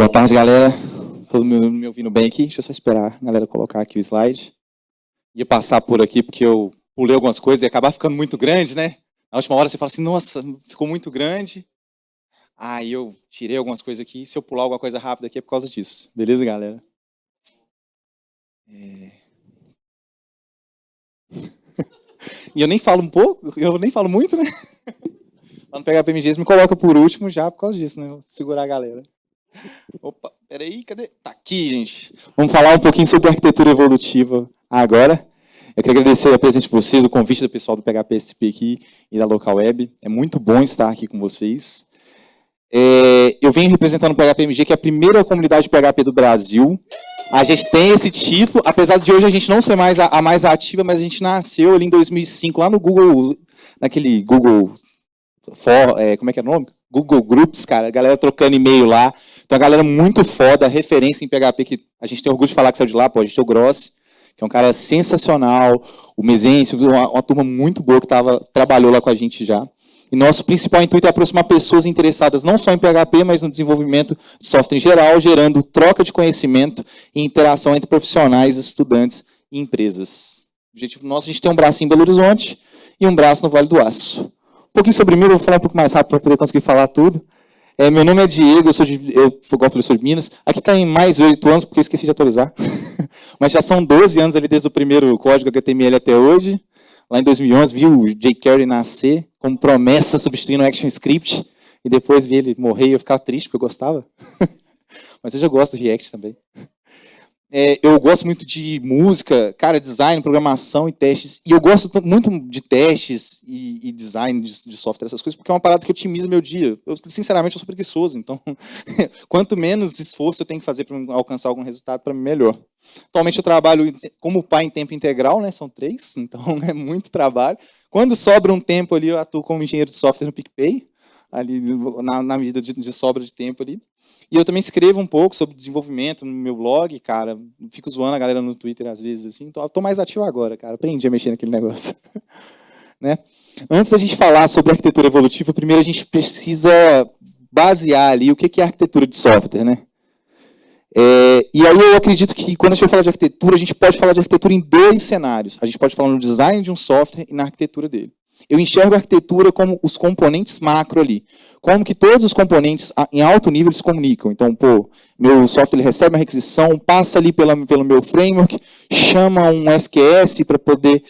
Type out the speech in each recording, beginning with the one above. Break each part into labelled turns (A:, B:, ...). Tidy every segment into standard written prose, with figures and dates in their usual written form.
A: Boa tarde, galera. Todo mundo me ouvindo bem aqui? Deixa eu só esperar a galera colocar aqui o slide. Ia passar por aqui porque eu pulei algumas coisas e acabar ficando muito grande, né? Na última hora você fala assim, nossa, ficou muito grande. Aí eu tirei algumas coisas aqui. Se eu pular alguma coisa rápida aqui é por causa disso. Beleza, galera? E eu nem falo um pouco, eu nem falo muito, né? Lá no PHP me coloca por último já por causa disso, né? Vou segurar a galera. Opa, peraí, cadê? Tá aqui, gente. Vamos falar um pouquinho sobre arquitetura evolutiva agora. Eu quero agradecer a presença de vocês, o convite do pessoal do PHPSP aqui e da Local Web. É muito bom estar aqui com vocês. Eu venho representando o PHPMG, que é a primeira comunidade de PHP do Brasil. A gente tem esse título, apesar de hoje a gente não ser mais a mais ativa, mas a gente nasceu ali em 2005, lá no Google, naquele Google como é que é o nome? Google Groups, cara, a galera trocando e-mail lá. Então, a galera muito foda, referência em PHP, que a gente tem orgulho de falar que saiu de lá, pô, a gente tem o Grossi, que é um cara sensacional, o Mezencio, uma turma muito boa que trabalhou lá com a gente já. E nosso principal intuito é aproximar pessoas interessadas não só em PHP, mas no desenvolvimento de software em geral, gerando troca de conhecimento e interação entre profissionais, estudantes e empresas. O objetivo nosso, a gente tem um braço em Belo Horizonte e um braço no Vale do Aço. Um pouquinho sobre mim, eu vou falar um pouco mais rápido para poder conseguir falar tudo. Meu nome é Diego, eu sou de Minas. Aqui está em mais 8 anos, porque eu esqueci de atualizar. Mas já são 12 anos ali desde o primeiro código HTML até hoje. Lá em 2011, vi o jQuery nascer como promessa, substituindo o ActionScript. E depois vi ele morrer e eu ficava triste, porque eu gostava. Mas eu já gosto do React também. Eu gosto muito de música, cara, design, programação e testes. E eu gosto muito de testes e design de software, essas coisas, porque é uma parada que otimiza meu dia. Eu, sinceramente, eu sou preguiçoso, então, quanto menos esforço eu tenho que fazer para alcançar algum resultado, para mim, melhor. Atualmente eu trabalho como pai em tempo integral, né? São 3, então é muito trabalho. Quando sobra um tempo ali, eu atuo como engenheiro de software no PicPay, ali na medida de sobra de tempo ali. E eu também escrevo um pouco sobre desenvolvimento no meu blog, cara. Fico zoando a galera no Twitter às vezes, assim. Estou mais ativo agora, cara. Aprendi a mexer naquele negócio. Né? Antes da gente falar sobre arquitetura evolutiva, primeiro a gente precisa basear ali o que é arquitetura de software, né? E aí eu acredito que quando a gente vai falar de arquitetura, a gente pode falar de arquitetura em 2 cenários. A gente pode falar no design de um software e na arquitetura dele. Eu enxergo a arquitetura como os componentes macro ali. Como que todos os componentes em alto nível se comunicam. Então, pô, meu software ele recebe uma requisição, passa ali pelo meu framework, chama um SQS para poder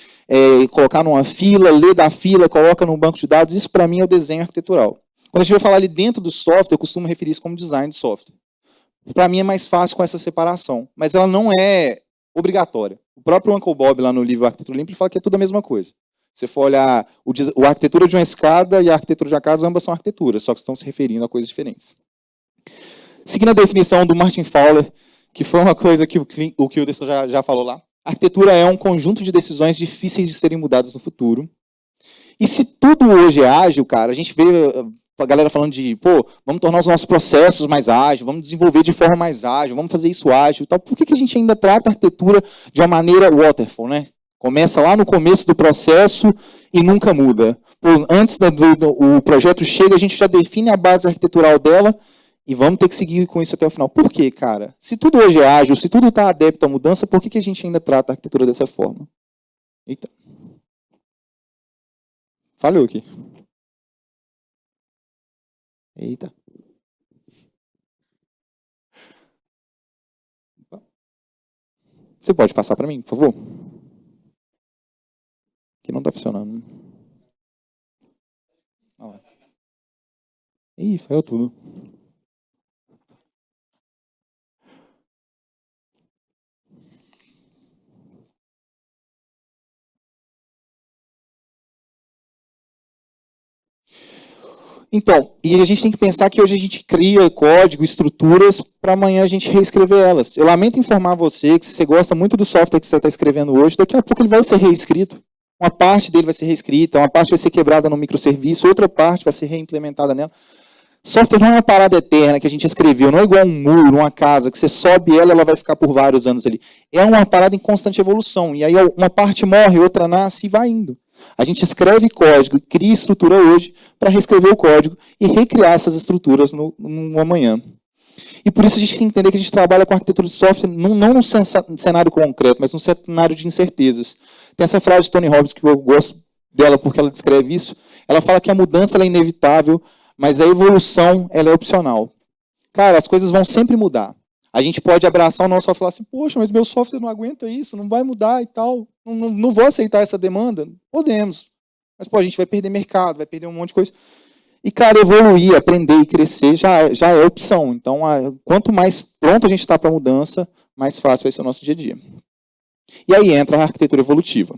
A: colocar numa fila, lê da fila, coloca num banco de dados. Isso, para mim, é o desenho arquitetural. Quando a gente vai falar ali dentro do software, eu costumo referir isso como design de software. Para mim é mais fácil com essa separação, mas ela não é obrigatória. O próprio Uncle Bob, lá no livro Arquitetura Limpa, ele fala que é tudo a mesma coisa. Se você for olhar a arquitetura de uma escada e a arquitetura de uma casa, ambas são arquiteturas, só que estão se referindo a coisas diferentes. Seguindo a definição do Martin Fowler, que foi uma coisa que o Kilderson já falou lá, a arquitetura é um conjunto de decisões difíceis de serem mudadas no futuro. E se tudo hoje é ágil, cara, a gente vê a galera falando de, pô, vamos tornar os nossos processos mais ágeis, vamos desenvolver de forma mais ágil, vamos fazer isso ágil e tal. Por que a gente ainda trata a arquitetura de uma maneira waterfall, né? Começa lá no começo do processo e nunca muda. Antes do projeto chega, a gente já define a base arquitetural dela e vamos ter que seguir com isso até o final. Por quê, cara? Se tudo hoje é ágil, se tudo está adepto à mudança, por que a gente ainda trata a arquitetura dessa forma? Eita. Falhou aqui. Eita. Você pode passar para mim, por favor? Que não está funcionando. Ih, falhou tudo. Então, e a gente tem que pensar que hoje a gente cria código, estruturas, para amanhã a gente reescrever elas. Eu lamento informar você que se você gosta muito do software que você está escrevendo hoje, daqui a pouco ele vai ser reescrito. Uma parte dele vai ser reescrita, uma parte vai ser quebrada no microserviço, outra parte vai ser reimplementada nela. Software não é uma parada eterna que a gente escreveu, não é igual um muro, uma casa, que você sobe ela vai ficar por vários anos ali. É uma parada em constante evolução, e aí uma parte morre, outra nasce e vai indo. A gente escreve código, cria estrutura hoje para reescrever o código e recriar essas estruturas no amanhã. E por isso a gente tem que entender que a gente trabalha com arquitetura de software não num cenário concreto, mas num cenário de incertezas. Tem essa frase de Tony Robbins que eu gosto dela porque ela descreve isso. Ela fala que a mudança ela é inevitável, mas a evolução ela é opcional. Cara, as coisas vão sempre mudar. A gente pode abraçar o nosso software e falar assim, poxa, mas meu software não aguenta isso, não vai mudar e tal. Não vou aceitar essa demanda. Podemos. Mas, pô, a gente vai perder mercado, vai perder um monte de coisa. E, cara, evoluir, aprender e crescer já é opção. Então, quanto mais pronto a gente está para a mudança, mais fácil vai ser o nosso dia a dia. E aí entra a arquitetura evolutiva.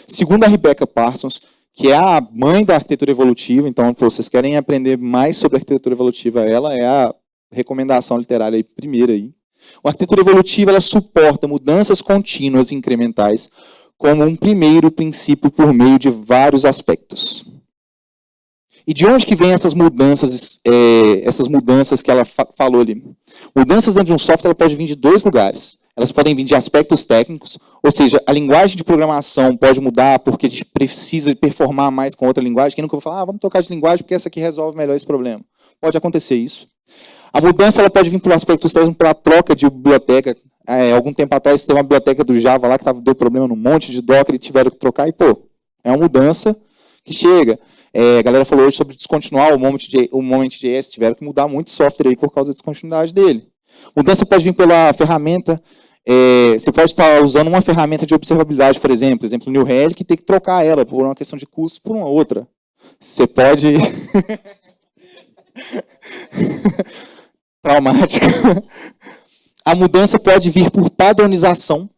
A: Segundo a Rebecca Parsons, que é a mãe da arquitetura evolutiva, então, se vocês querem aprender mais sobre a arquitetura evolutiva, ela é a recomendação literária aí, primeira aí. A arquitetura evolutiva ela suporta mudanças contínuas e incrementais como um primeiro princípio por meio de vários aspectos. E de onde que vem essas mudanças que ela falou ali? Mudanças dentro de um software ela pode vir de dois lugares. Elas podem vir de aspectos técnicos, ou seja, a linguagem de programação pode mudar porque a gente precisa performar mais com outra linguagem. Quem nunca vai falar, vamos trocar de linguagem porque essa aqui resolve melhor esse problema. Pode acontecer isso. A mudança ela pode vir por aspectos técnicos, pela troca de biblioteca. Algum tempo atrás teve uma biblioteca do Java lá que deu problema num monte de Docker e tiveram que trocar. E, pô, é uma mudança que chega. A galera falou hoje sobre descontinuar o Moment.js, tiveram que mudar muito software aí por causa da descontinuidade dele. Mudança pode vir pela ferramenta. Você pode estar usando uma ferramenta de observabilidade, por exemplo, New Relic, e ter que trocar ela por uma questão de custo por uma outra. Você pode... Traumática. A mudança pode vir por padronização.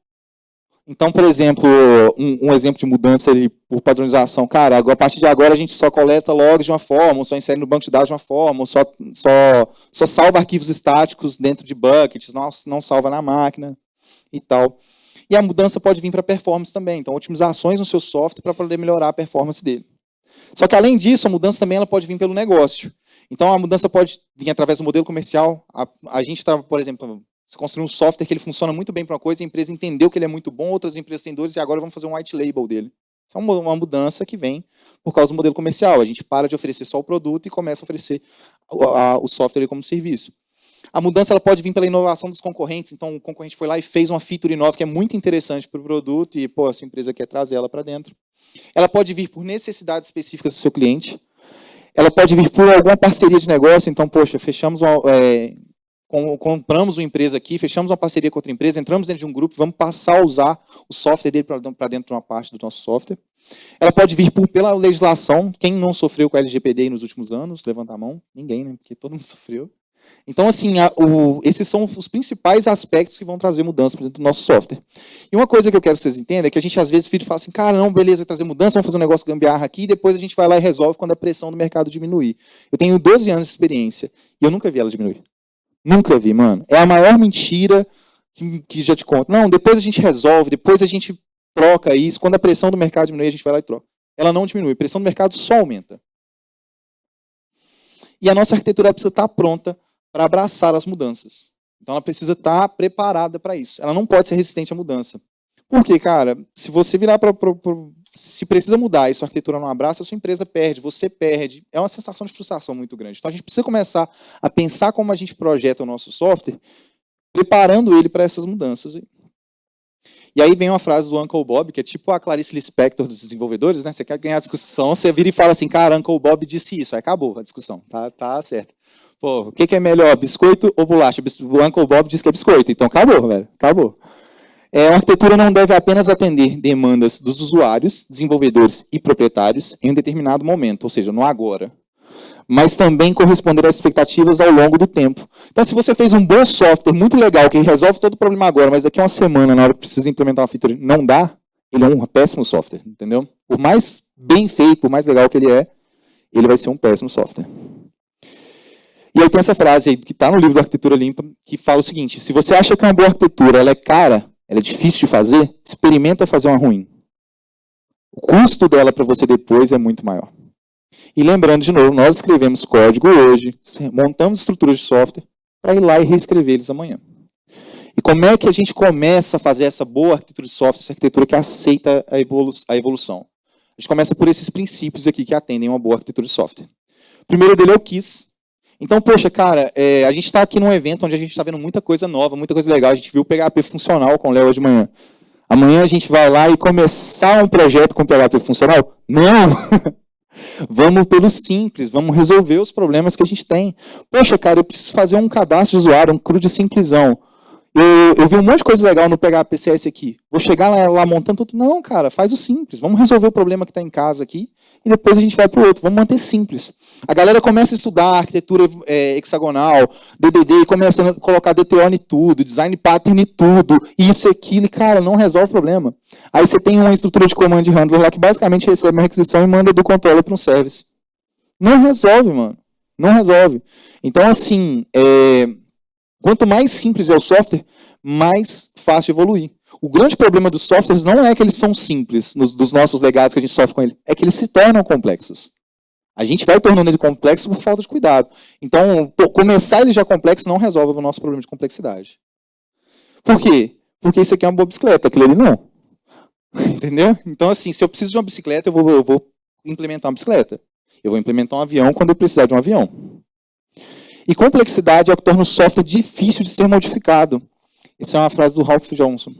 A: Então, por exemplo, um exemplo de mudança por padronização. Cara, a partir de agora a gente só coleta logs de uma forma, ou só insere no banco de dados de uma forma, ou só salva arquivos estáticos dentro de buckets, não salva na máquina e tal. E a mudança pode vir para performance também. Então, otimizações no seu software para poder melhorar a performance dele. Só que, além disso, a mudança também ela pode vir pelo negócio. Então, a mudança pode vir através do modelo comercial. A gente, por exemplo, você construiu um software que ele funciona muito bem para uma coisa, a empresa entendeu que ele é muito bom, outras empresas têm dores e agora vamos fazer um white label dele. Isso é uma mudança que vem por causa do modelo comercial. A gente para de oferecer só o produto e começa a oferecer o software como serviço. A mudança ela pode vir pela inovação dos concorrentes. Então, o concorrente foi lá e fez uma feature nova que é muito interessante para o produto e a sua empresa quer trazer ela para dentro. Ela pode vir por necessidades específicas do seu cliente. Ela pode vir por alguma parceria de negócio. Então, poxa, compramos uma empresa aqui, fechamos uma parceria com outra empresa, entramos dentro de um grupo, vamos passar a usar o software dele para dentro de uma parte do nosso software. Ela pode vir pela legislação. Quem não sofreu com a LGPD nos últimos anos? Levanta a mão. Ninguém, né? Porque todo mundo sofreu. Então, assim, esses são os principais aspectos que vão trazer mudança para dentro do nosso software. E uma coisa que eu quero que vocês entendam é que a gente, às vezes, fala assim, cara, não, beleza, vai trazer mudança, vamos fazer um negócio gambiarra aqui, e depois a gente vai lá e resolve quando a pressão do mercado diminuir. Eu tenho 12 anos de experiência e eu nunca vi ela diminuir. Nunca vi, mano. É a maior mentira que já te conto. Não, depois a gente resolve, depois a gente troca isso, quando a pressão do mercado diminui, a gente vai lá e troca. Ela não diminui, a pressão do mercado só aumenta. E a nossa arquitetura precisa estar pronta para abraçar as mudanças. Então, ela precisa estar preparada para isso. Ela não pode ser resistente à mudança. Por quê, cara? Se você virar se precisa mudar e sua arquitetura não abraça, a sua empresa perde, você perde. É uma sensação de frustração muito grande. Então, a gente precisa começar a pensar como a gente projeta o nosso software, preparando ele para essas mudanças. E aí vem uma frase do Uncle Bob, que é tipo a Clarice Lispector dos desenvolvedores, né? Você quer ganhar a discussão, você vira e fala assim, cara, Uncle Bob disse isso. Aí acabou a discussão, tá certo. Pô, o que é melhor, biscoito ou bolacha? O Uncle Bob diz que é biscoito, então acabou, velho, acabou. A arquitetura não deve apenas atender demandas dos usuários, desenvolvedores e proprietários em um determinado momento, ou seja, no agora, mas também corresponder às expectativas ao longo do tempo. Então, se você fez um bom software muito legal, que resolve todo o problema agora, mas daqui a uma semana, na hora que precisa implementar uma feature, não dá, ele é um péssimo software, entendeu? Por mais bem feito, por mais legal que ele vai ser um péssimo software. E aí tem essa frase aí, que está no livro da Arquitetura Limpa, que fala o seguinte, se você acha que uma boa arquitetura ela é cara, ela é difícil de fazer, experimenta fazer uma ruim. O custo dela para você depois é muito maior. E lembrando de novo, nós escrevemos código hoje, montamos estruturas de software para ir lá e reescrever eles amanhã. E como é que a gente começa a fazer essa boa arquitetura de software, essa arquitetura que aceita a evolução? A gente começa por esses princípios aqui que atendem uma boa arquitetura de software. O primeiro dele é o KISS. Então, poxa, cara, a gente está aqui num evento onde a gente está vendo muita coisa nova, muita coisa legal. A gente viu o PHP funcional com o Léo hoje de manhã. Amanhã a gente vai lá e começar um projeto com PHP funcional? Não! Vamos pelo simples, vamos resolver os problemas que a gente tem. Poxa, cara, eu preciso fazer um cadastro de usuário, um CRUD simplesão. Eu vi um monte de coisa legal no PHP CS aqui. Vou chegar lá montando tudo. Não, cara, faz o simples. Vamos resolver o problema que está em casa aqui e depois a gente vai para o outro. Vamos manter simples. A galera começa a estudar arquitetura hexagonal, DDD, e começa a colocar DTO em tudo, design pattern em tudo, isso e aquilo, e, cara, não resolve o problema. Aí você tem uma estrutura de command handler lá que basicamente recebe uma requisição e manda do controller para um service. Não resolve, mano. Não resolve. Então, assim, quanto mais simples é o software, mais fácil evoluir. O grande problema dos softwares não é que eles são simples, dos nossos legados que a gente sofre com ele, é que eles se tornam complexos. A gente vai tornando ele complexo por falta de cuidado. Então, começar ele já complexo não resolve o nosso problema de complexidade. Por quê? Porque isso aqui é uma boa bicicleta, aquilo ali não. Entendeu? Então, assim, se eu preciso de uma bicicleta, eu vou implementar uma bicicleta. Eu vou implementar um avião quando eu precisar de um avião. E complexidade é o que torna o software difícil de ser modificado. Essa é uma frase do Ralph Johnson.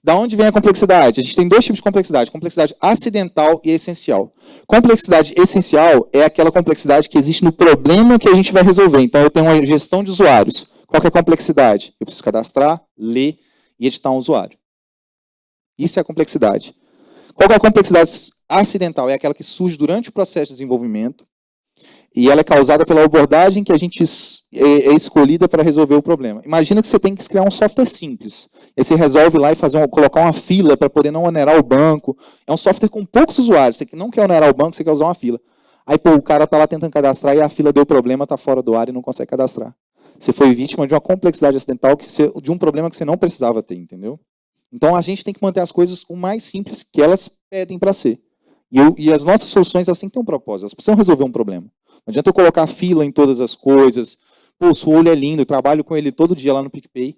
A: Da onde vem a complexidade? A gente tem dois tipos de complexidade. Complexidade acidental e essencial. Complexidade essencial é aquela complexidade que existe no problema que a gente vai resolver. Então, eu tenho uma gestão de usuários. Qual que é a complexidade? Eu preciso cadastrar, ler e editar um usuário. Isso é a complexidade. Qual que é a complexidade acidental? É aquela que surge durante o processo de desenvolvimento e ela é causada pela abordagem que a gente é escolhida para resolver o problema. Imagina que você tem que criar um software simples. Aí você resolve lá e colocar uma fila para poder não onerar o banco. É um software com poucos usuários. Você não quer onerar o banco, você quer usar uma fila. Aí pô, o cara está lá tentando cadastrar e a fila deu problema, está fora do ar e não consegue cadastrar. Você foi vítima de uma complexidade acidental, de um problema que você não precisava ter, entendeu? Então a gente tem que manter as coisas o mais simples que elas pedem para ser. E as nossas soluções elas têm que ter um propósito, elas precisam resolver um problema. Não adianta eu colocar fila em todas as coisas. Pô, o olho é lindo, eu trabalho com ele todo dia lá no PicPay.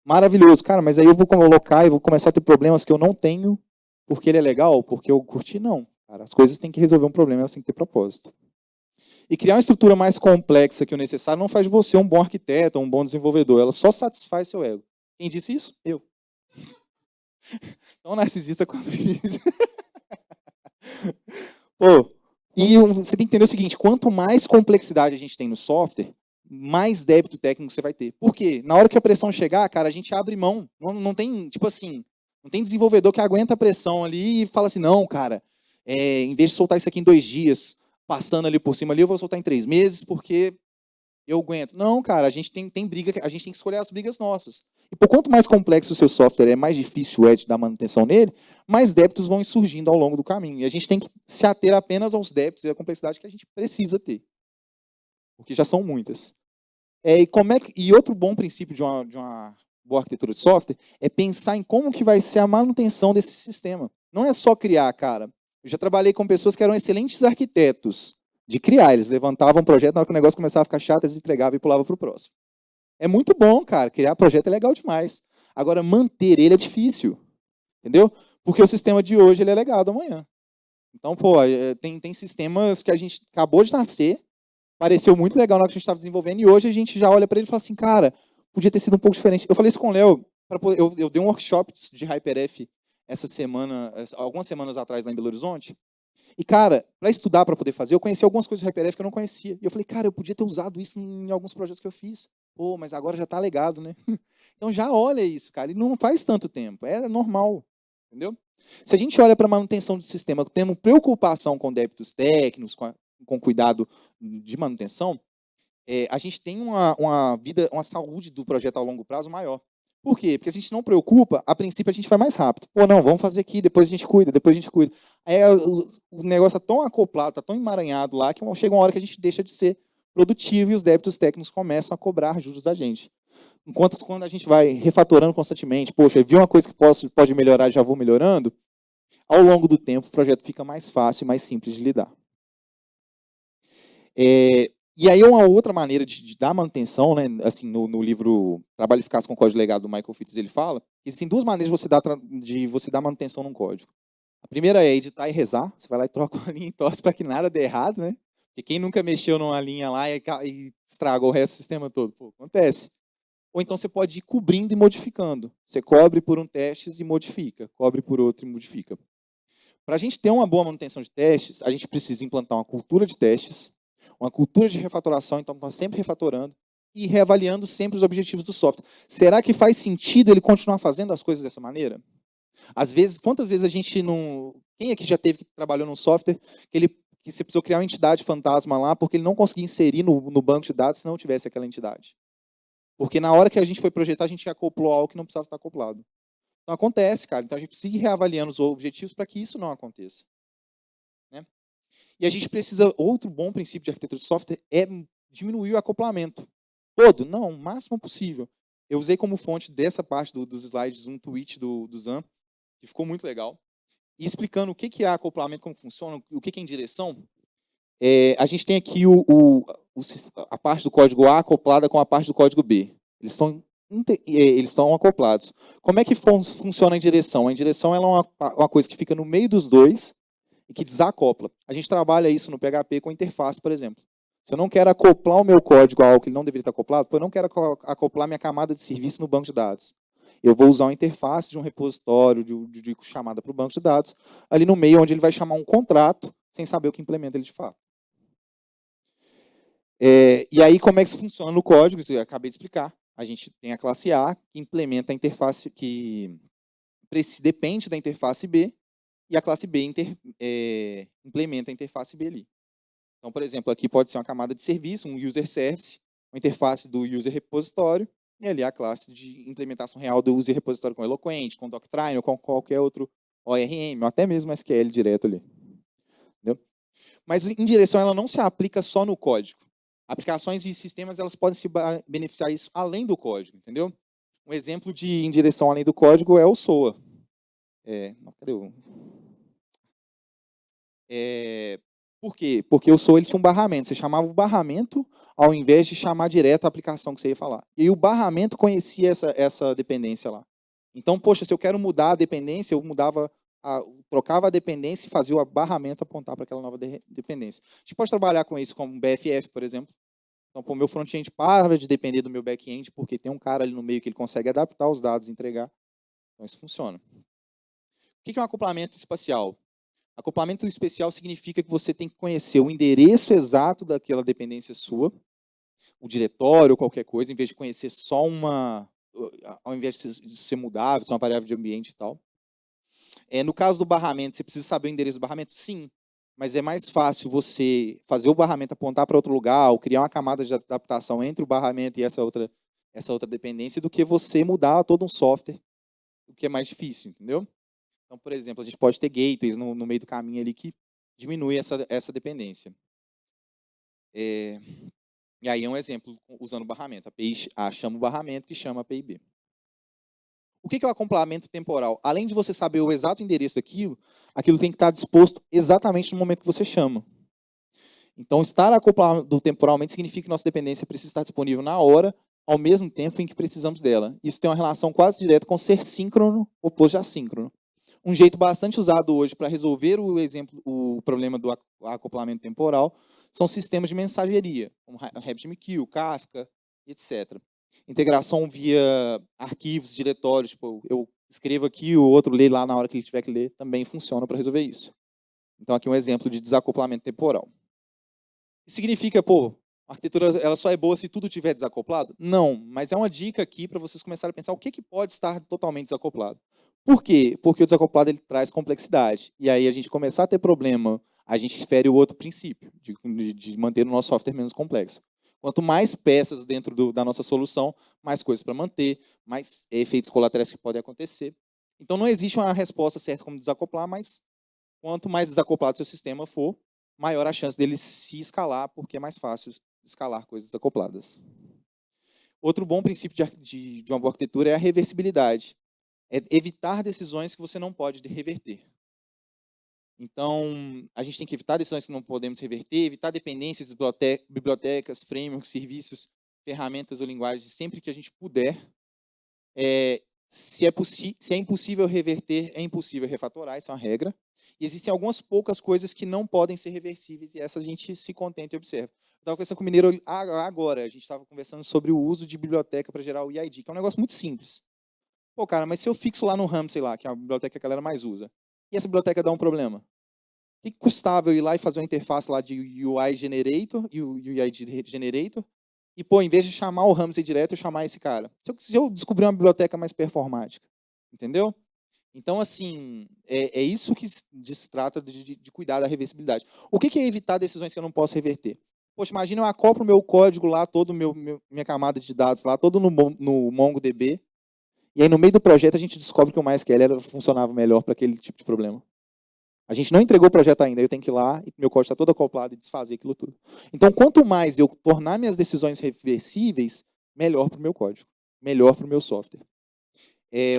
A: Maravilhoso, cara, mas aí eu vou colocar e vou começar a ter problemas que eu não tenho porque ele é legal, porque eu curti, não. Cara, as coisas têm que resolver um problema, elas têm que ter propósito. E criar uma estrutura mais complexa que o necessário não faz de você um bom arquiteto, um bom desenvolvedor. Ela só satisfaz seu ego. Quem disse isso? Eu. Então, narcisista quando diz. Pô, e você tem que entender o seguinte, quanto mais complexidade a gente tem no software, mais débito técnico você vai ter. Por quê? Na hora que a pressão chegar, cara, a gente abre mão. Não tem, tipo assim, não tem desenvolvedor que aguenta a pressão ali e fala assim, não, cara, em vez de soltar isso aqui em 2 dias, passando ali por cima ali, eu vou soltar em 3 meses, porque eu aguento. Não, cara, a gente tem briga, a gente tem que escolher as brigas nossas. E por quanto mais complexo o seu software é, mais difícil é de dar manutenção nele, mais débitos vão surgindo ao longo do caminho. E a gente tem que se ater apenas aos débitos e à complexidade que a gente precisa ter. Porque já são muitas. E outro bom princípio de uma boa arquitetura de software é pensar em como que vai ser a manutenção desse sistema. Não é só criar, cara. Eu já trabalhei com pessoas que eram excelentes arquitetos de criar. Eles levantavam um projeto, na hora que o negócio começava a ficar chato, eles entregavam e pulavam para o próximo. É muito bom, cara. Criar projeto é legal demais. Agora, manter ele é difícil. Entendeu? Porque o sistema de hoje ele é legado amanhã. Então, pô, tem sistemas que a gente acabou de nascer, pareceu muito legal na hora que a gente estava desenvolvendo, e hoje a gente já olha para ele e fala assim, cara, podia ter sido um pouco diferente. Eu falei isso com o Léo, eu dei um workshop de HyperF algumas semanas atrás lá em Belo Horizonte, e, cara, para estudar, para poder fazer, eu conheci algumas coisas de HyperF que eu não conhecia. E eu falei, cara, eu podia ter usado isso em alguns projetos que eu fiz. Pô, mas agora já está legado, né? Então já olha isso, cara, e não faz tanto tempo, é normal, entendeu? Se a gente olha para a manutenção do sistema, tendo preocupação com débitos técnicos, com cuidado de manutenção, a gente tem uma saúde do projeto a longo prazo maior. Por quê? Porque se a gente não preocupa, a princípio a gente vai mais rápido. Pô, não, vamos fazer aqui, depois a gente cuida, depois a gente cuida. Aí o negócio está tão acoplado, está tão emaranhado lá, que chega uma hora que a gente deixa de ser produtivo e os débitos técnicos começam a cobrar juros da gente. Enquanto quando a gente vai refatorando constantemente, poxa, vi uma coisa que pode melhorar, já vou melhorando, ao longo do tempo o projeto fica mais fácil e mais simples de lidar. E aí uma outra maneira de dar manutenção, né, assim, no livro Trabalho Eficaz com Código Legado, do Michael Fitts, ele fala que existem 2 maneiras de você dar manutenção num código. A primeira é editar e rezar. Você vai lá e troca uma linha e torce para que nada dê errado, né? Porque quem nunca mexeu numa linha lá e estragou o resto do sistema todo? Pô, acontece. Ou então você pode ir cobrindo e modificando. Você cobre por um teste e modifica. Cobre por outro e modifica. Para a gente ter uma boa manutenção de testes, a gente precisa implantar uma cultura de testes, uma cultura de refatoração, então está sempre refatorando e reavaliando sempre os objetivos do software. Será que faz sentido ele continuar fazendo as coisas dessa maneira? Às vezes, quantas vezes a gente não... Quem aqui já teve que trabalhou num software que você precisou criar uma entidade fantasma lá porque ele não conseguia inserir no banco de dados se não tivesse aquela entidade? Porque na hora que a gente foi projetar, a gente acoplou algo que não precisava estar acoplado. Então acontece, cara. Então a gente precisa ir reavaliando os objetivos para que isso não aconteça. Né? E a gente precisa, outro bom princípio de arquitetura de software é diminuir o acoplamento. Todo? Não, o máximo possível. Eu usei como fonte dessa parte dos slides um tweet do Zan, que ficou muito legal, e explicando o que é acoplamento, como funciona, o que é em direção. A gente tem aqui a parte do código A acoplada com a parte do código B. Eles estão acoplados. Como é que funciona a indireção? A indireção ela é uma coisa que fica no meio dos dois e que desacopla. A gente trabalha isso no PHP com interface, por exemplo. Se eu não quero acoplar o meu código a algo que ele não deveria estar acoplado, eu não quero acoplar minha camada de serviço no banco de dados. Eu vou usar uma interface de um repositório, de chamada para o banco de dados, ali no meio, onde ele vai chamar um contrato, sem saber o que implementa ele de fato. E aí, como é que isso funciona no código? Isso eu acabei de explicar. A gente tem a classe A, que implementa a interface, que depende da interface B, e a classe B implementa a interface B ali. Então, por exemplo, aqui pode ser uma camada de serviço, um user service, uma interface do user repositório, e ali a classe de implementação real do user repositório com Eloquent, com Doctrine, ou com qualquer outro ORM, ou até mesmo SQL direto ali. Entendeu? Mas em direção ela não se aplica só no código. Aplicações e sistemas elas podem se beneficiar disso além do código, entendeu? Um exemplo de indireção além do código é o SOA. Cadê o... Por quê? Porque o SOA ele tinha um barramento. Você chamava o barramento ao invés de chamar direto a aplicação que você ia falar. E aí o barramento conhecia essa dependência lá. Então, poxa, se eu quero mudar a dependência, eu trocava a dependência e fazia o barramento apontar para aquela nova dependência. A gente pode trabalhar com isso como BFF, por exemplo. Então, o meu front-end para de depender do meu back-end, porque tem um cara ali no meio que ele consegue adaptar os dados e entregar. Então, isso funciona. O que é um acoplamento espacial? Acoplamento especial significa que você tem que conhecer o endereço exato daquela dependência sua, o diretório ou qualquer coisa, em vez de conhecer só ao invés de ser mudável, ser uma variável de ambiente e tal. No caso do barramento, você precisa saber o endereço do barramento? Sim, mas é mais fácil você fazer o barramento apontar para outro lugar ou criar uma camada de adaptação entre o barramento e essa outra dependência do que você mudar todo um software, o que é mais difícil, entendeu? Então, por exemplo, a gente pode ter gateways no meio do caminho ali que diminui essa dependência. E aí é um exemplo usando o barramento. A API chama o barramento que chama a API B. O que é o acoplamento temporal? Além de você saber o exato endereço daquilo, aquilo tem que estar disposto exatamente no momento que você chama. Então, estar acoplado temporalmente significa que nossa dependência precisa estar disponível na hora, ao mesmo tempo em que precisamos dela. Isso tem uma relação quase direta com ser síncrono oposto de assíncrono. Um jeito bastante usado hoje para resolver o problema do acoplamento temporal são sistemas de mensageria, como RabbitMQ, Kafka, etc. Integração via arquivos, diretórios, tipo, eu escrevo aqui, o outro lê lá na hora que ele tiver que ler, também funciona para resolver isso. Então, aqui um exemplo de desacoplamento temporal. Isso significa, a arquitetura ela só é boa se tudo estiver desacoplado? Não, mas é uma dica aqui para vocês começarem a pensar o que pode estar totalmente desacoplado. Por quê? Porque o desacoplado ele traz complexidade. E aí a gente começar a ter problema, a gente fere o outro princípio, de manter o nosso software menos complexo. Quanto mais peças dentro da nossa solução, mais coisas para manter, mais efeitos colaterais que podem acontecer. Então não existe uma resposta certa como desacoplar, mas quanto mais desacoplado seu sistema for, maior a chance dele se escalar, porque é mais fácil escalar coisas desacopladas. Outro bom princípio de uma boa arquitetura é a reversibilidade. É evitar decisões que você não pode reverter. Então, a gente tem que evitar decisões que não podemos reverter, evitar dependências de bibliotecas, frameworks, serviços, ferramentas ou linguagens, sempre que a gente puder. Se é impossível reverter, é impossível refatorar, isso é uma regra. E existem algumas poucas coisas que não podem ser reversíveis, e essa a gente se contenta e observa. Eu estava conversando com o Mineiro agora, a gente estava conversando sobre o uso de biblioteca para gerar o EID, que é um negócio muito simples. Pô, cara, mas se eu fixo lá no RAM, sei lá, que é a biblioteca que a galera mais usa, e essa biblioteca dá um problema? O que custava eu ir lá e fazer uma interface lá de UI Generator e o UID Generator, e, pô, em vez de chamar o Ramsey direto, eu chamar esse cara? Se eu descobrir uma biblioteca mais performática, entendeu? Então, assim, é isso que se trata de cuidar da reversibilidade. O que é evitar decisões que eu não posso reverter? Poxa, imagina eu acoplo meu código lá, todo minha camada de dados lá, todo no MongoDB, e aí no meio do projeto a gente descobre que o MySQL funcionava melhor para aquele tipo de problema. A gente não entregou o projeto ainda, eu tenho que ir lá e meu código está todo acoplado e desfazer aquilo tudo. Então, quanto mais eu tornar minhas decisões reversíveis, melhor para o meu código, melhor para o meu software.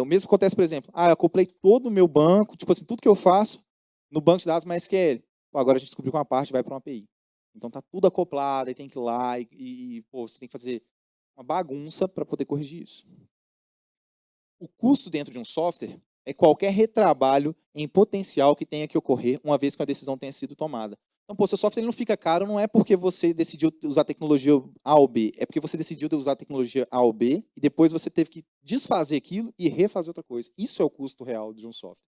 A: O mesmo acontece, por exemplo, eu acoplei todo o meu banco, tipo assim, tudo que eu faço no banco de dados MySQL. Agora a gente descobriu que uma parte vai para uma API. Então tá tudo acoplado, aí tem que ir lá pô, você tem que fazer uma bagunça para poder corrigir isso. O custo dentro de um software é qualquer retrabalho em potencial que tenha que ocorrer uma vez que a decisão tenha sido tomada. Então, pô, seu software não fica caro, não é porque você decidiu usar tecnologia A ou B, é porque você decidiu usar tecnologia A ou B e depois você teve que desfazer aquilo e refazer outra coisa. Isso é o custo real de um software.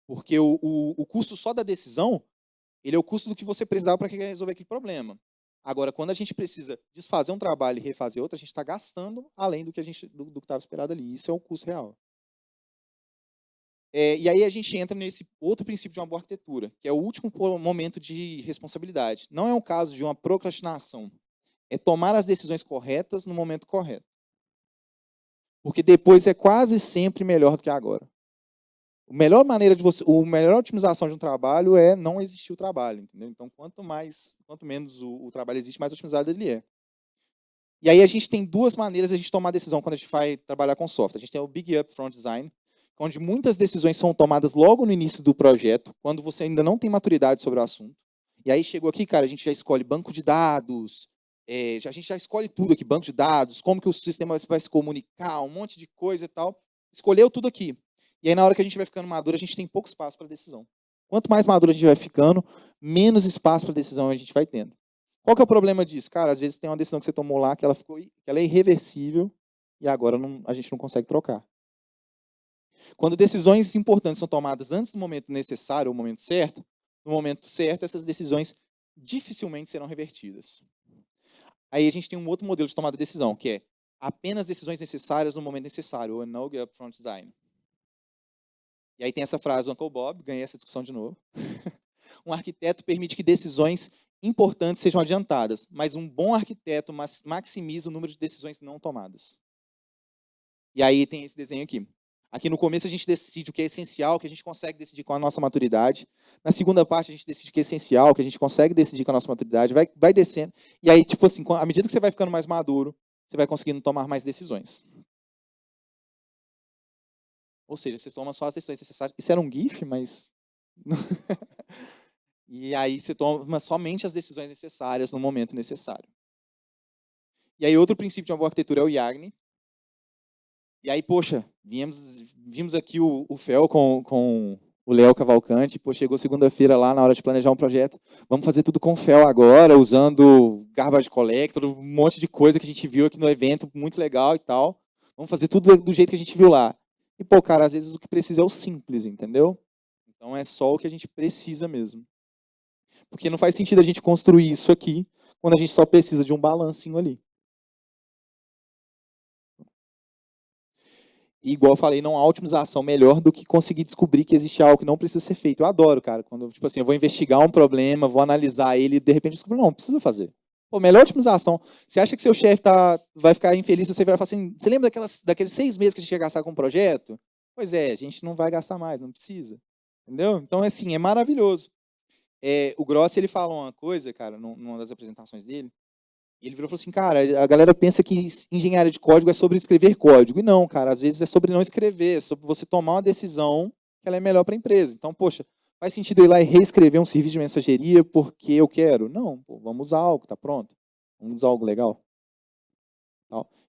A: Porque o custo só da decisão, ele é o custo do que você precisava para resolver aquele problema. Agora, quando a gente precisa desfazer um trabalho e refazer outro, a gente está gastando além do que estava esperado ali. Isso é o custo real. E aí a gente entra nesse outro princípio de uma boa arquitetura, que é o último momento de responsabilidade. Não é um caso de uma procrastinação, é tomar as decisões corretas no momento correto. Porque depois é quase sempre melhor do que agora. A melhor otimização de um trabalho é não existir o trabalho, entendeu? Então, quanto menos o trabalho existe, mais otimizado ele é. E aí a gente tem duas maneiras de a gente tomar decisão quando a gente vai trabalhar com software. A gente tem o Big Upfront Design, onde muitas decisões são tomadas logo no início do projeto, quando você ainda não tem maturidade sobre o assunto. E aí chegou aqui, cara, a gente já escolhe banco de dados, a gente já escolhe tudo aqui, banco de dados, como que o sistema vai se comunicar, um monte de coisa e tal. Escolheu tudo aqui. E aí na hora que a gente vai ficando maduro, a gente tem pouco espaço para decisão. Quanto mais maduro a gente vai ficando, menos espaço para decisão a gente vai tendo. Qual que é o problema disso? Cara, às vezes tem uma decisão que você tomou lá que ela é irreversível e agora a gente não consegue trocar. Quando decisões importantes são tomadas antes do momento necessário ou momento certo, no momento certo, essas decisões dificilmente serão revertidas. Aí a gente tem um outro modelo de tomada de decisão, que é apenas decisões necessárias no momento necessário, ou no upfront design. E aí tem essa frase do Uncle Bob, ganhei essa discussão de novo. Um arquiteto permite que decisões importantes sejam adiantadas, mas um bom arquiteto maximiza o número de decisões não tomadas. E aí tem esse desenho aqui. Aqui no começo a gente decide o que é essencial, que a gente consegue decidir com a nossa maturidade. Na segunda parte a gente decide o que é essencial, que a gente consegue decidir com a nossa maturidade. Vai descendo. E aí, tipo assim, à medida que você vai ficando mais maduro, você vai conseguindo tomar mais decisões. Ou seja, você toma só as decisões necessárias. Isso era um GIF, mas... E aí você toma somente as decisões necessárias no momento necessário. E aí outro princípio de uma boa arquitetura é o YAGNI. E aí, poxa, vimos aqui o Fel com o Léo Cavalcante, pô, chegou segunda-feira lá na hora de planejar um projeto. Vamos fazer tudo com o Fel agora, usando Garbage Collector, um monte de coisa que a gente viu aqui no evento, muito legal e tal. Vamos fazer tudo do jeito que a gente viu lá. E, pô, cara, às vezes o que precisa é o simples, entendeu? Então é só o que a gente precisa mesmo. Porque não faz sentido a gente construir isso aqui quando a gente só precisa de um balancinho ali. E, igual eu falei, não há otimização melhor do que conseguir descobrir que existe algo que não precisa ser feito. Eu adoro, cara, quando tipo assim, eu vou investigar um problema, vou analisar ele e de repente descubro, não precisa fazer. Pô, melhor otimização. Você acha que seu chefe vai ficar infeliz se você virar e falar assim, você lembra daqueles 6 meses que a gente ia gastar com um projeto? Pois é, a gente não vai gastar mais, não precisa. Entendeu? Então, assim, é maravilhoso. O Grossi, ele fala uma coisa, cara, numa das apresentações dele, e ele virou e falou assim, cara, a galera pensa que engenharia de código é sobre escrever código. E não, cara, às vezes é sobre não escrever, é sobre você tomar uma decisão que ela é melhor para a empresa. Então, poxa, faz sentido eu ir lá e reescrever um serviço de mensageria porque eu quero? Não, pô, vamos usar algo, tá pronto. Vamos usar algo legal.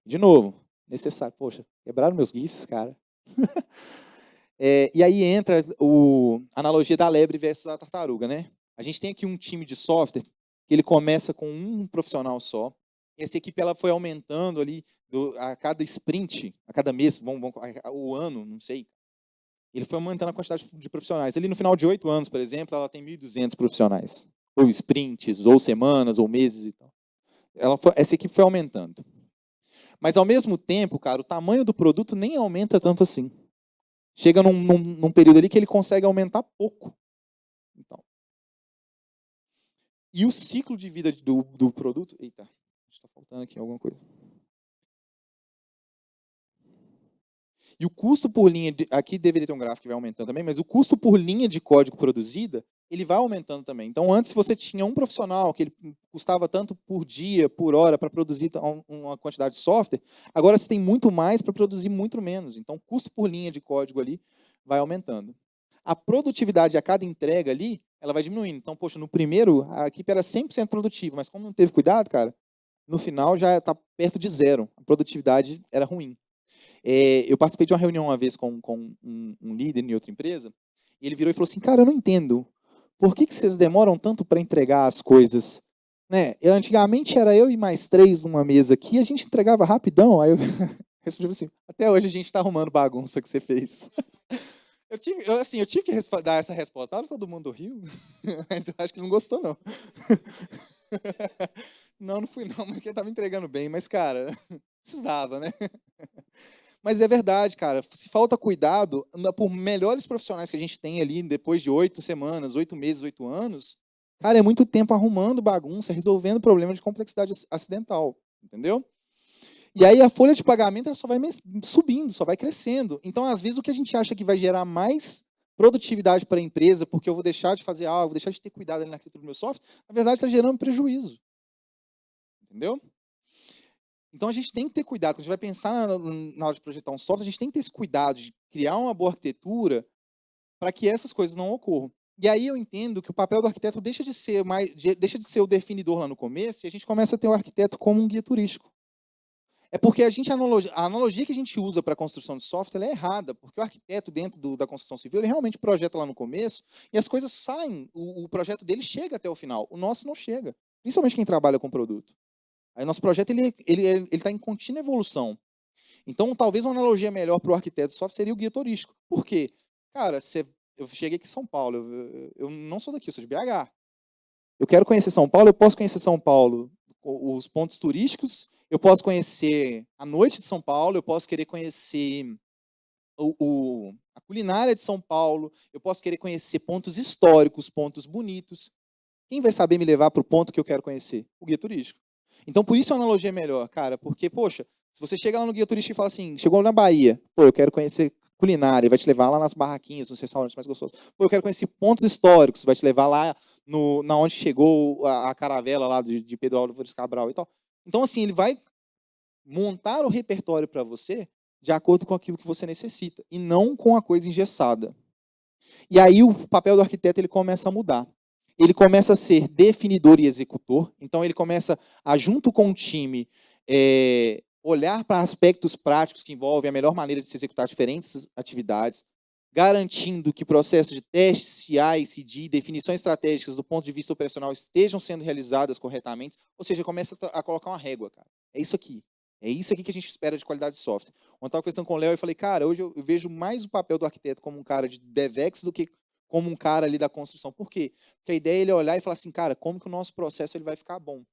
A: De novo, necessário. Poxa, quebraram meus GIFs, cara. E aí entra a analogia da lebre versus a tartaruga, né? A gente tem aqui um time de software que ele começa com um profissional só. Essa equipe ela foi aumentando ali a cada sprint, a cada mês, o ano, não sei. Ele foi aumentando a quantidade de profissionais. Ali no final de 8 anos, por exemplo, ela tem 1.200 profissionais. Ou sprints, ou semanas, ou meses e tal. Essa equipe foi aumentando. Mas, ao mesmo tempo, cara, o tamanho do produto nem aumenta tanto assim. Chega num período ali que ele consegue aumentar pouco. Então. E o ciclo de vida do produto... Eita, está faltando aqui alguma coisa. E o custo por linha... Aqui deveria ter um gráfico que vai aumentando também, mas o custo por linha de código produzida, ele vai aumentando também. Então, antes você tinha um profissional que ele custava tanto por dia, por hora, para produzir uma quantidade de software, agora você tem muito mais para produzir muito menos. Então, o custo por linha de código ali vai aumentando. A produtividade a cada entrega ali, ela vai diminuindo. Então, poxa, no primeiro, a equipe era 100% produtiva, mas como não teve cuidado, cara, no final já está perto de zero. A produtividade era ruim. Eu participei de uma reunião uma vez com um líder em outra empresa, e ele virou e falou assim, cara, eu não entendo. Por que vocês demoram tanto para entregar as coisas? Né? Antigamente era eu e mais 3 numa mesa aqui, a gente entregava rapidão. Aí eu respondi assim, até hoje a gente está arrumando bagunça que você fez. Eu tive que dar essa resposta. Claro, todo mundo riu, mas eu acho que não gostou, não. Não fui não, mas quem estava entregando bem. Mas, cara, precisava, né? Mas é verdade, cara. Se falta cuidado, por melhores profissionais que a gente tem ali, depois de 8 semanas, 8 meses, 8 anos, cara, é muito tempo arrumando bagunça, resolvendo problema de complexidade acidental, entendeu? E aí a folha de pagamento ela só vai subindo, só vai crescendo. Então, às vezes, o que a gente acha que vai gerar mais produtividade para a empresa, porque eu vou deixar de fazer algo, vou deixar de ter cuidado ali na arquitetura do meu software, na verdade está gerando prejuízo. Entendeu? Então, a gente tem que ter cuidado. Quando a gente vai pensar na hora de projetar um software, a gente tem que ter esse cuidado de criar uma boa arquitetura para que essas coisas não ocorram. E aí eu entendo que o papel do arquiteto deixa de ser o definidor lá no começo e a gente começa a ter o arquiteto como um guia turístico. É porque a analogia que a gente usa para a construção de software é errada, porque o arquiteto, dentro da construção civil, ele realmente projeta lá no começo e as coisas saem, o projeto dele chega até o final, o nosso não chega, principalmente quem trabalha com produto. Aí o nosso projeto ele está em contínua evolução. Então, talvez uma analogia melhor para o arquiteto de software seria o guia turístico. Por quê? Cara, eu cheguei aqui em São Paulo, eu não sou daqui, eu sou de BH. Eu quero conhecer São Paulo, eu posso conhecer São Paulo, os pontos turísticos, eu posso conhecer a noite de São Paulo, eu posso querer conhecer a culinária de São Paulo, eu posso querer conhecer pontos históricos, pontos bonitos. Quem vai saber me levar para o ponto que eu quero conhecer? O guia turístico. Então, por isso a analogia é melhor, cara, porque, poxa, se você chega lá no guia turístico e fala assim, chegou na Bahia, pô, eu quero conhecer culinária, vai te levar lá nas barraquinhas, nos restaurantes mais gostosos. Pô, eu quero conhecer pontos históricos, vai te levar lá na onde chegou a caravela lá de Pedro Álvares Cabral e tal. Então, assim, ele vai montar o repertório para você de acordo com aquilo que você necessita, e não com a coisa engessada. E aí o papel do arquiteto ele começa a mudar. Ele começa a ser definidor e executor. Então ele começa a, junto com o time, olhar para aspectos práticos que envolvem a melhor maneira de se executar diferentes atividades, garantindo que processos de testes, CI, CD, definições estratégicas do ponto de vista operacional estejam sendo realizadas corretamente. Ou seja, começa a colocar uma régua, cara. É isso aqui. É isso aqui que a gente espera de qualidade de software. Ontem eu estava conversando com o Léo e falei, cara, hoje eu vejo mais o papel do arquiteto como um cara de DevEx do que como um cara ali da construção. Por quê? Porque a ideia é ele olhar e falar assim, cara, como que o nosso processo ele vai ficar bom?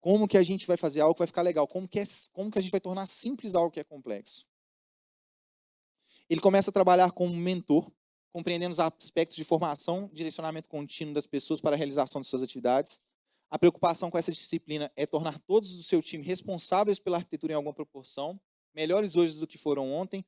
A: Como que a gente vai fazer algo que vai ficar legal? Como que a gente vai tornar simples algo que é complexo? Ele começa a trabalhar como mentor, compreendendo os aspectos de formação, direcionamento contínuo das pessoas para a realização de suas atividades. A preocupação com essa disciplina é tornar todos do seu time responsáveis pela arquitetura em alguma proporção, melhores hoje do que foram ontem.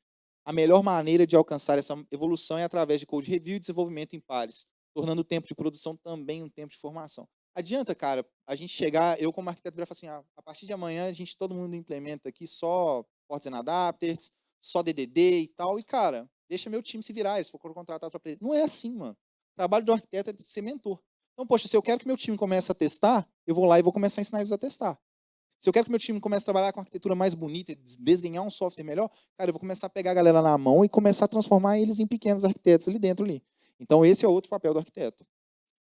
A: A melhor maneira de alcançar essa evolução é através de code review e desenvolvimento em pares, tornando o tempo de produção também um tempo de formação. Adianta, cara, a gente chegar, eu como arquiteto, virar e falar assim, a partir de amanhã todo mundo implementa aqui só ports and adapters, só DDD e tal, e, cara, deixa meu time se virar, se for contratado para... Não é assim, mano. O trabalho do arquiteto é de ser mentor. Então, poxa, se eu quero que meu time comece a testar, eu vou lá e vou começar a ensinar eles a testar. Se eu quero que meu time comece a trabalhar com arquitetura mais bonita, desenhar um software melhor, cara, eu vou começar a pegar a galera na mão e começar a transformar eles em pequenos arquitetos ali dentro ali. Então esse é outro papel do arquiteto.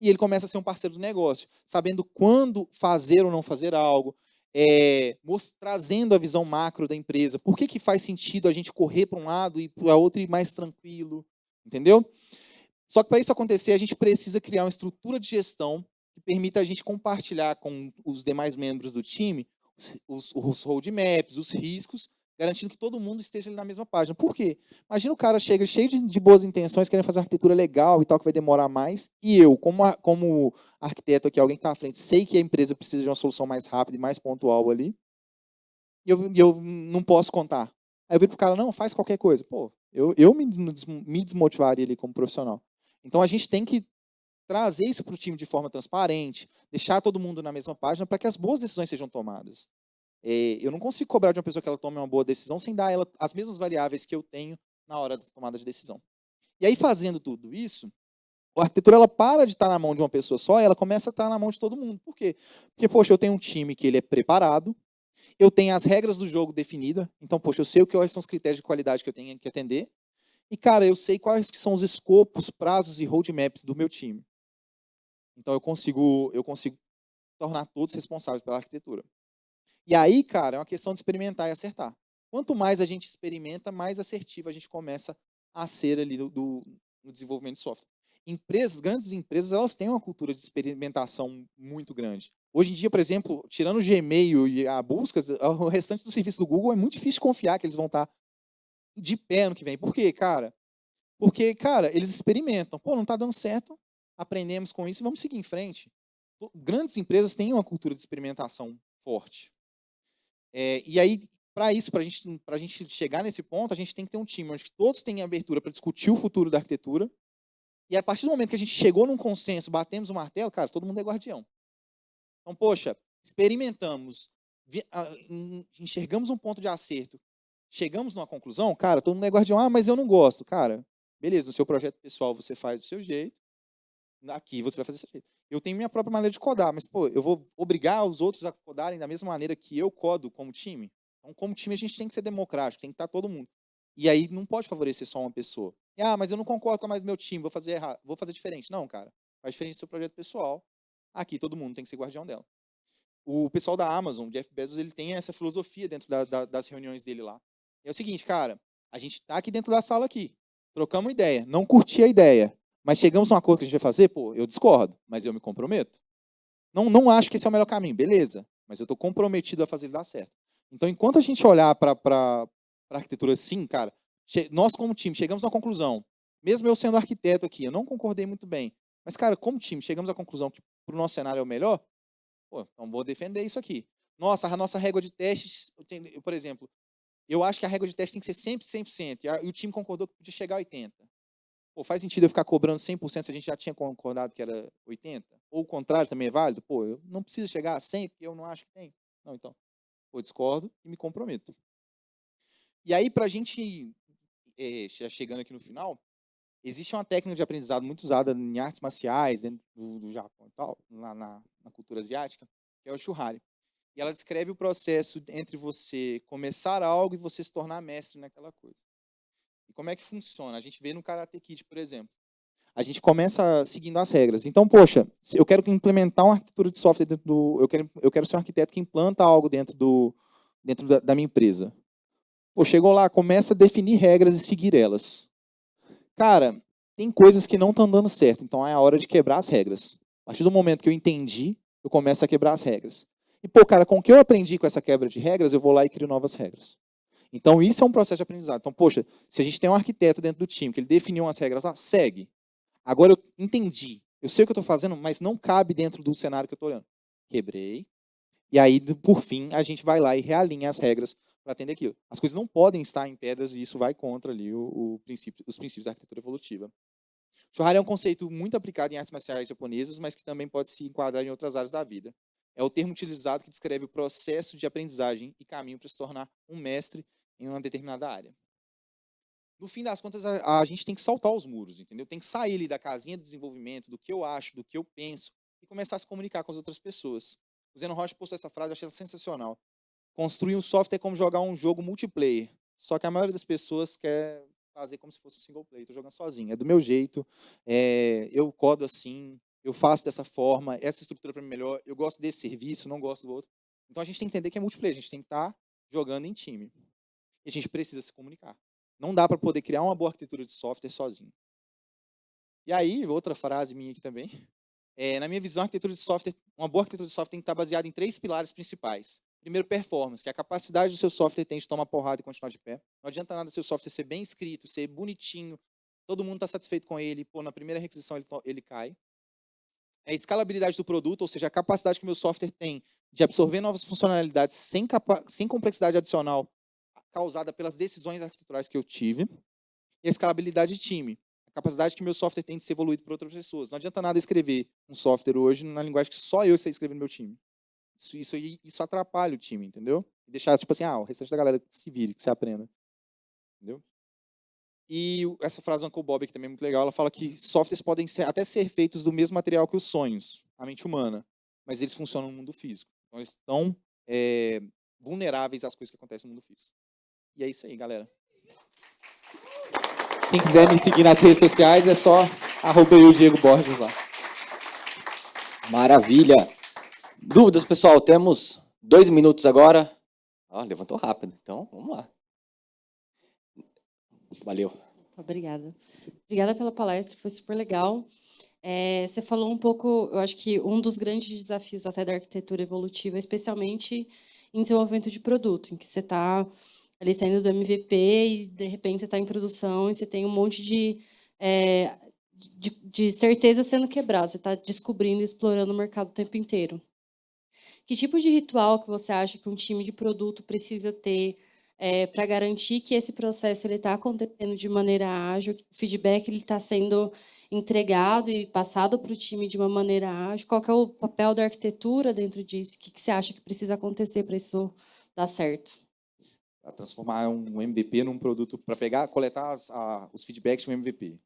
A: E ele começa a ser um parceiro do negócio, sabendo quando fazer ou não fazer algo, trazendo a visão macro da empresa. Por que faz sentido a gente correr para um lado e para outro e ir mais tranquilo? Entendeu? Só que para isso acontecer, a gente precisa criar uma estrutura de gestão que permita a gente compartilhar com os demais membros do time os roadmaps, os riscos, garantindo que todo mundo esteja ali na mesma página. Por quê? Imagina o cara chega cheio de boas intenções, querendo fazer uma arquitetura legal e tal, que vai demorar mais, e eu, como arquiteto aqui, alguém que está à frente, sei que a empresa precisa de uma solução mais rápida e mais pontual ali, e eu não posso contar. Aí eu viro pro cara, não, faz qualquer coisa. Pô, eu me desmotivaria ali como profissional. Então a gente tem que trazer isso para o time de forma transparente, deixar todo mundo na mesma página para que as boas decisões sejam tomadas. Eu não consigo cobrar de uma pessoa que ela tome uma boa decisão sem dar a ela as mesmas variáveis que eu tenho na hora da tomada de decisão. E aí, fazendo tudo isso, a arquitetura ela para de estar na mão de uma pessoa só e ela começa a estar na mão de todo mundo. Por quê? Porque, poxa, eu tenho um time que ele é preparado, eu tenho as regras do jogo definidas, então, poxa, eu sei quais são os critérios de qualidade que eu tenho que atender, e, cara, eu sei quais que são os escopos, prazos e roadmaps do meu time. Então, eu consigo tornar todos responsáveis pela arquitetura. E aí, cara, é uma questão de experimentar e acertar. Quanto mais a gente experimenta, mais assertivo a gente começa a ser ali no desenvolvimento de software. Grandes empresas, elas têm uma cultura de experimentação muito grande. Hoje em dia, por exemplo, tirando o Gmail e a buscas, o restante do serviço do Google é muito difícil confiar que eles vão estar de pé no que vem. Por quê, cara? Porque, cara, eles experimentam. Pô, não está dando certo, aprendemos com isso e vamos seguir em frente. Grandes empresas têm uma cultura de experimentação forte. E aí, para isso, para a gente chegar nesse ponto, a gente tem que ter um time onde todos têm abertura para discutir o futuro da arquitetura. E a partir do momento que a gente chegou num consenso, batemos o martelo, cara, todo mundo é guardião. Então, poxa, experimentamos, enxergamos um ponto de acerto, chegamos numa conclusão, cara, todo mundo é guardião. Ah, mas eu não gosto. Cara, beleza, no seu projeto pessoal você faz do seu jeito, aqui você vai fazer do seu jeito. Eu tenho minha própria maneira de codar, mas, pô, eu vou obrigar os outros a codarem da mesma maneira que eu codo como time? Então, como time, a gente tem que ser democrático, tem que estar todo mundo. E aí não pode favorecer só uma pessoa. Ah, mas eu não concordo com a mais do meu time, vou fazer errado, vou fazer diferente. Não, cara, faz diferente do seu projeto pessoal. Aqui todo mundo tem que ser guardião dela. O pessoal da Amazon, o Jeff Bezos, ele tem essa filosofia dentro das reuniões dele lá. É o seguinte, cara, a gente está aqui dentro da sala aqui, trocamos ideia, não curti a ideia, mas chegamos a um acordo que a gente vai fazer, pô, eu discordo, mas eu me comprometo. Não acho que esse é o melhor caminho, beleza, mas eu estou comprometido a fazer ele dar certo. Então, enquanto a gente olhar para a arquitetura assim, cara, nós como time chegamos a uma conclusão, mesmo eu sendo arquiteto aqui, eu não concordei muito bem, mas, cara, como time, chegamos à conclusão que para o nosso cenário é o melhor, pô, então vou defender isso aqui. Nossa, a nossa régua de testes, por exemplo, eu acho que a régua de teste tem que ser sempre 100%, e o time concordou que podia chegar a 80%. Pô, faz sentido eu ficar cobrando 100% se a gente já tinha concordado que era 80%? Ou o contrário também é válido? Pô, eu não preciso chegar a 100% porque eu não acho que tem. Não, então, pô, discordo e me comprometo. E aí, para a gente, já chegando aqui no final, existe uma técnica de aprendizado muito usada em artes marciais, dentro do Japão e tal, na cultura asiática, que é o Shuhari. E ela descreve o processo entre você começar algo e você se tornar mestre naquela coisa. E como é que funciona? A gente vê no Karate Kid, por exemplo. A gente começa seguindo as regras. Então, poxa, se eu quero implementar uma arquitetura de software dentro do... Eu quero ser um arquiteto que implanta algo dentro da minha empresa. Pô, chegou lá, começa a definir regras e seguir elas. Cara, tem coisas que não estão dando certo, então é a hora de quebrar as regras. A partir do momento que eu entendi, eu começo a quebrar as regras. E, pô, cara, com o que eu aprendi com essa quebra de regras, eu vou lá e crio novas regras. Então, isso é um processo de aprendizado. Então, poxa, se a gente tem um arquiteto dentro do time, que ele definiu umas regras lá, segue. Agora eu entendi. Eu sei o que eu estou fazendo, mas não cabe dentro do cenário que eu estou olhando. Quebrei. E aí, por fim, a gente vai lá e realinha as regras para atender aquilo. As coisas não podem estar em pedras e isso vai contra ali os princípios da arquitetura evolutiva. Shohari é um conceito muito aplicado em artes marciais japonesas, mas que também pode se enquadrar em outras áreas da vida. É o termo utilizado que descreve o processo de aprendizagem e caminho para se tornar um mestre em uma determinada área. No fim das contas, a gente tem que saltar os muros, entendeu? Tem que sair ali da casinha do desenvolvimento, do que eu acho, do que eu penso, e começar a se comunicar com as outras pessoas. O Zeno Rocha postou essa frase, eu achei ela sensacional. Construir um software é como jogar um jogo multiplayer. Só que a maioria das pessoas quer fazer como se fosse um single player. Estou jogando sozinho. É do meu jeito. Eu codo assim. Eu faço dessa forma. Essa estrutura para mim é melhor. Eu gosto desse serviço, não gosto do outro. Então a gente tem que entender que é multiplayer. A gente tem que estar jogando em time. E a gente precisa se comunicar. Não dá para poder criar uma boa arquitetura de software sozinho. E aí, outra frase minha aqui também. Na minha visão, a arquitetura de software, uma boa arquitetura de software tem que estar baseada em 3 pilares principais. Primeiro, performance, que é a capacidade do seu software tem de tomar porrada e continuar de pé. Não adianta nada seu software ser bem escrito, ser bonitinho, todo mundo está satisfeito com ele, pô, na primeira requisição ele cai. É a escalabilidade do produto, ou seja, a capacidade que o meu software tem de absorver novas funcionalidades sem complexidade adicional causada pelas decisões arquiteturais que eu tive. E a escalabilidade de time, a capacidade que meu software tem de ser evoluído por outras pessoas. Não adianta nada escrever um software hoje na linguagem que só eu sei escrever no meu time. Isso atrapalha o time, entendeu? E deixar, tipo assim, o restante da galera que se vire, que se aprenda. Entendeu? E essa frase do Uncle Bob aqui também é muito legal. Ela fala que softwares podem até ser feitos do mesmo material que os sonhos, a mente humana, mas eles funcionam no mundo físico. Então, eles estão vulneráveis às coisas que acontecem no mundo físico. E é isso aí, galera. Quem quiser me seguir nas redes sociais, é só @Diego Borges lá.
B: Maravilha. Dúvidas, pessoal? Temos 2 minutos agora. Levantou rápido, então vamos lá. Valeu.
C: Obrigada. Obrigada pela palestra, foi super legal. Você falou um pouco, eu acho que um dos grandes desafios até da arquitetura evolutiva, especialmente em desenvolvimento de produto, em que você está ali saindo do MVP e, de repente, você está em produção e você tem um monte de certeza sendo quebrada. Você está descobrindo e explorando o mercado o tempo inteiro. Que tipo de ritual que você acha que um time de produto precisa ter para garantir que esse processo está acontecendo de maneira ágil, que o feedback está sendo entregado e passado para o time de uma maneira ágil? Qual que é o papel da arquitetura dentro disso? O que você acha que precisa acontecer para isso dar certo?
A: Para transformar um MVP num produto, para coletar os feedbacks de um MVP.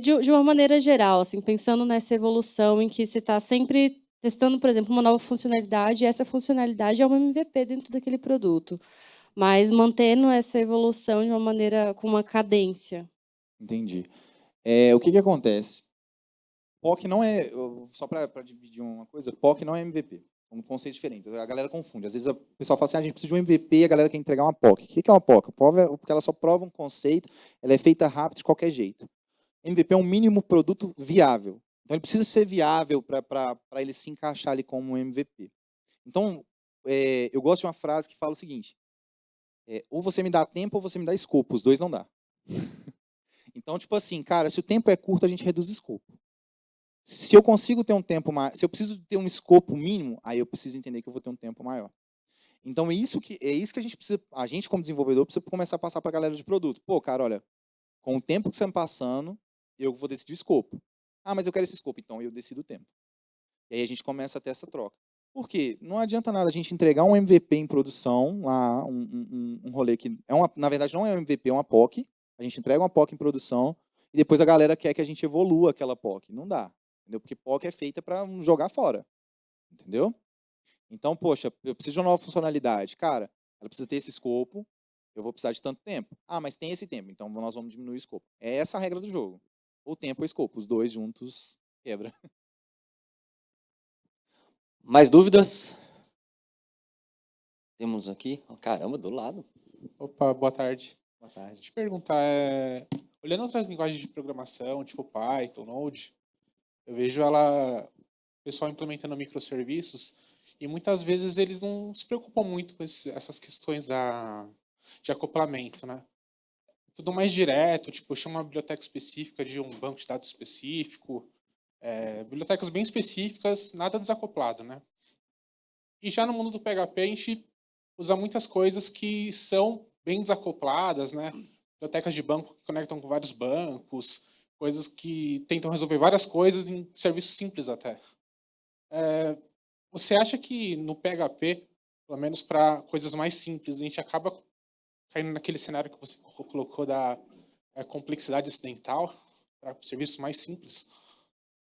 C: De uma maneira geral, assim, pensando nessa evolução em que você está sempre testando, por exemplo, uma nova funcionalidade, e essa funcionalidade é um MVP dentro daquele produto, mas mantendo essa evolução de uma maneira, com uma cadência.
A: Entendi. O que acontece? POC não é, só para dividir uma coisa, POC não é MVP. São conceitos diferentes. A galera confunde. Às vezes o pessoal fala assim, a gente precisa de um MVP e a galera quer entregar uma POC. O que é uma POC? POC é porque ela só prova um conceito, ela é feita rápido de qualquer jeito. MVP é um mínimo produto viável. Então, ele precisa ser viável para ele se encaixar ali como um MVP. Então, eu gosto de uma frase que fala o seguinte, ou você me dá tempo ou você me dá escopo. Os dois não dá. Então, tipo assim, cara, se o tempo é curto, a gente reduz o escopo. Se eu consigo ter um tempo mais, se eu preciso ter um escopo mínimo, aí eu preciso entender que eu vou ter um tempo maior. Então, é isso que a gente precisa, a gente como desenvolvedor precisa começar a passar para a galera de produto. Pô, cara, olha, com o tempo que você está passando, eu vou decidir o escopo. Mas eu quero esse escopo, então eu decido o tempo. E aí a gente começa a ter essa troca. Por quê? Não adianta nada a gente entregar um MVP em produção, lá, um rolê que, na verdade, não é um MVP, é uma POC. A gente entrega uma POC em produção e depois a galera quer que a gente evolua aquela POC. Não dá. Entendeu? Porque POC é feita para jogar fora. Entendeu? Então, poxa, eu preciso de uma nova funcionalidade. Cara, ela precisa ter esse escopo, eu vou precisar de tanto tempo. Mas tem esse tempo, então nós vamos diminuir o escopo. É essa a regra do jogo. O tempo e o escopo, os dois juntos quebra.
B: Mais dúvidas? Temos aqui, caramba, do lado.
D: Opa, boa tarde.
A: Boa tarde.
D: Deixa eu te perguntar, olhando outras linguagens de programação, tipo Python, Node, eu vejo o pessoal implementando microserviços e muitas vezes eles não se preocupam muito com essas questões de acoplamento, né? Tudo mais direto, tipo, chama uma biblioteca específica de um banco de dados específico, bibliotecas bem específicas, nada desacoplado, né? E já no mundo do PHP a gente usa muitas coisas que são bem desacopladas, né? Bibliotecas de banco que conectam com vários bancos, coisas que tentam resolver várias coisas em serviços simples até. Você acha que no PHP, pelo menos para coisas mais simples, a gente acaba caindo naquele cenário que você colocou da complexidade acidental para serviços mais simples?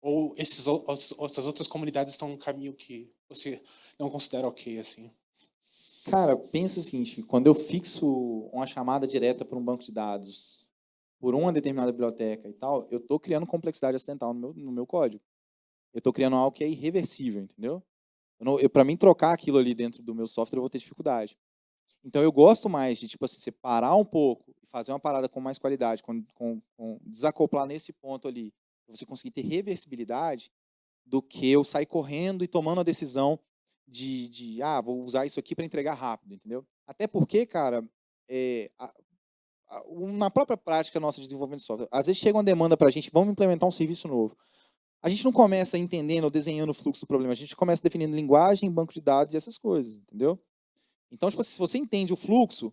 D: Ou essas outras comunidades estão num caminho que você não considera ok, assim?
A: Cara, pensa o seguinte, quando eu fixo uma chamada direta para um banco de dados por uma determinada biblioteca e tal, eu estou criando complexidade acidental no meu código. Eu estou criando algo que é irreversível, entendeu? Para mim, trocar aquilo ali dentro do meu software, eu vou ter dificuldade. Então, eu gosto mais de, tipo assim, separar um pouco e fazer uma parada com mais qualidade, desacoplar nesse ponto ali, para você conseguir ter reversibilidade, do que eu sair correndo e tomando a decisão vou usar isso aqui para entregar rápido, entendeu? Até porque, cara, na própria prática nossa de desenvolvimento de software, às vezes chega uma demanda para a gente, vamos implementar um serviço novo. A gente não começa entendendo ou desenhando o fluxo do problema, a gente começa definindo linguagem, banco de dados e essas coisas, entendeu? Então, tipo, se você entende o fluxo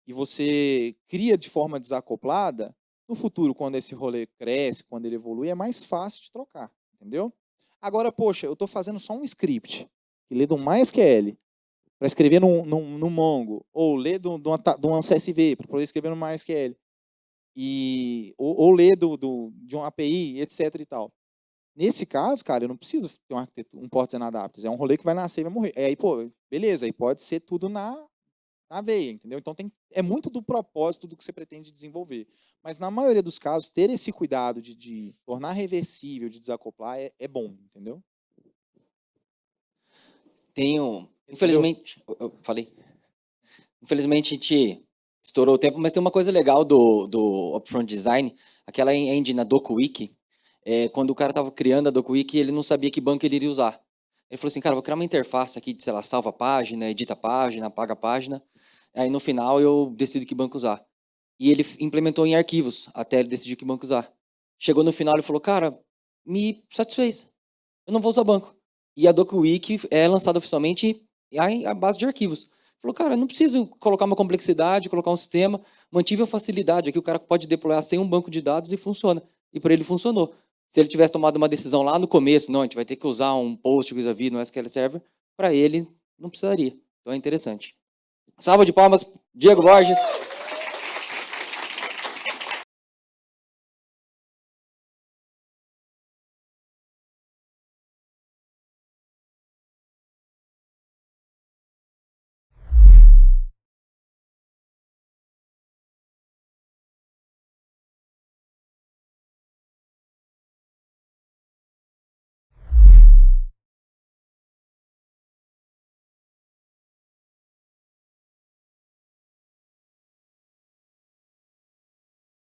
A: e você cria de forma desacoplada, no futuro, quando esse rolê cresce, quando ele evolui, é mais fácil de trocar, entendeu? Agora, poxa, eu estou fazendo só um script que lê de um MySQL para escrever no Mongo, ou ler de um CSV para poder escrever no MySQL, ou ler de uma API, etc. e tal. Nesse caso, cara, eu não preciso ter um Portzen Adapters. É um rolê que vai nascer e vai morrer. Aí, pô, beleza, aí pode ser tudo na veia, entendeu? Então, é muito do propósito do que você pretende desenvolver. Mas, na maioria dos casos, ter esse cuidado de tornar reversível, de desacoplar, é bom, entendeu?
B: Infelizmente, eu falei. Infelizmente, a gente estourou o tempo, mas tem uma coisa legal do Upfront Design, aquela engine na DocuWiki, quando o cara estava criando a DocuWiki, ele não sabia que banco ele iria usar. Ele falou assim, cara, vou criar uma interface aqui de, sei lá, salva a página, edita a página, apaga a página, aí no final eu decido que banco usar. E ele implementou em arquivos, até ele decidir que banco usar. Chegou no final e falou, cara, me satisfez, eu não vou usar banco. E a DocuWiki é lançada oficialmente à base de arquivos. Falou, cara, eu não preciso colocar uma complexidade, colocar um sistema, mantive a facilidade, aqui o cara pode deployar sem um banco de dados e funciona. E para ele funcionou. Se ele tivesse tomado uma decisão lá no começo, não, a gente vai ter que usar um PostgreSQL no SQL Server, para ele não precisaria. Então é interessante. Salva de palmas, Diego Borges.